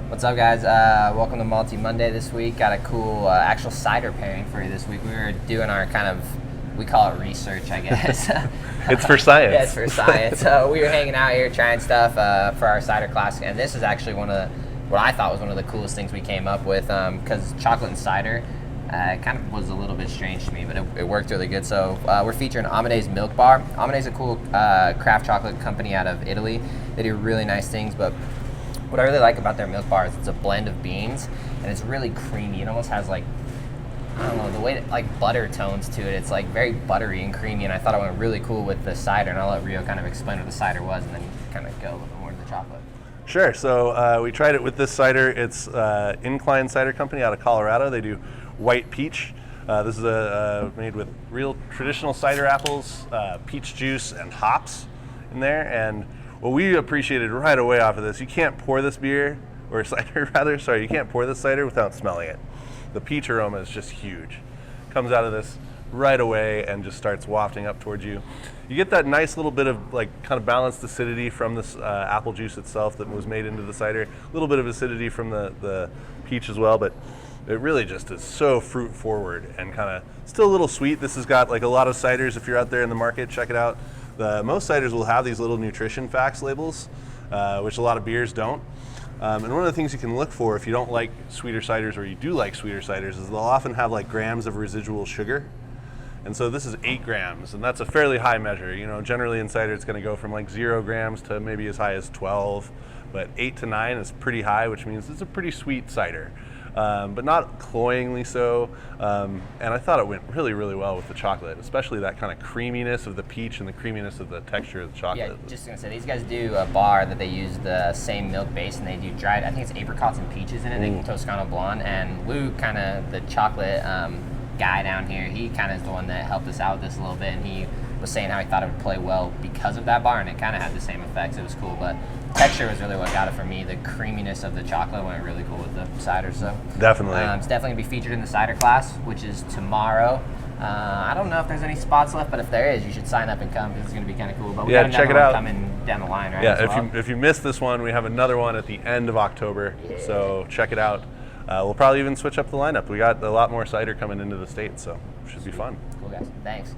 What's up, guys? Welcome to Malty Monday this week. Got a cool actual cider pairing for you this week. We were doing our we call it research, I guess. It's for science. Yeah, it's for science. So we were hanging out here trying stuff for our cider class, and this is actually what I thought was one of the coolest things we came up with, because chocolate and cider kind of was a little bit strange to me, but it worked really good. So we're featuring Amedei's Milk Bar. Amedei's a cool craft chocolate company out of Italy. They do really nice things, but what I really like about their milk bar is it's a blend of beans, and it's really creamy. It almost has, like, I don't know, the way that, like, butter tones to it. It's like very buttery and creamy, and I thought it went really cool with the cider, and I'll let Rio kind of explain what the cider was and then kind of go a little bit more to the chocolate. Sure. So we tried it with this cider. It's Incline Cider Company out of Colorado. They do white peach. This is made with real traditional cider apples, peach juice, and hops in there. And what we appreciated right away off of this, you can't pour this beer, or cider rather, sorry, you can't pour this cider without smelling it. The peach aroma is just huge. Comes out of this right away and just starts wafting up towards you. You get that nice little bit of, like, kind of balanced acidity from this apple juice itself that was made into the cider. A little bit of acidity from the peach as well, but it really just is so fruit forward and kind of still a little sweet. This has got, like, a lot of ciders. If you're out there in the market, check it out. Most ciders will have these little nutrition facts labels, which a lot of beers don't. And one of the things you can look for if you don't like sweeter ciders, or you do like sweeter ciders, is they'll often have, like, grams of residual sugar. And so this is 8 grams, and that's a fairly high measure. You know, generally in cider it's going to go from like 0 grams to maybe as high as 12, but 8 to 9 is pretty high, which means it's a pretty sweet cider. But not cloyingly so, and I thought it went really, really well with the chocolate, especially that kind of creaminess of the peach and the creaminess of the texture of the chocolate. Yeah, just gonna say, these guys do a bar that they use the same milk base, and they do dried, I think it's apricots and peaches in it, they Tosano blonde, and Luke, kind of the chocolate guy down here, he kind of is the one that helped us out with this a little bit, and he was saying how he thought it would play well because of that bar, and it kind of had the same effects. It was cool, but texture was really what got it for me. The creaminess of the chocolate went really cool with the cider. So definitely, it's definitely gonna be featured in the cider class, which is tomorrow. I don't know if there's any spots left, but if there is, you should sign up and come, because it's gonna be kind of cool. But we got check it out. Coming down the line, right? Yeah, if you missed this one, we have another one at the end of October. Yeah. So check it out. We'll probably even switch up the lineup. We got a lot more cider coming into the state, so it should be fun. Cool, guys. Thanks.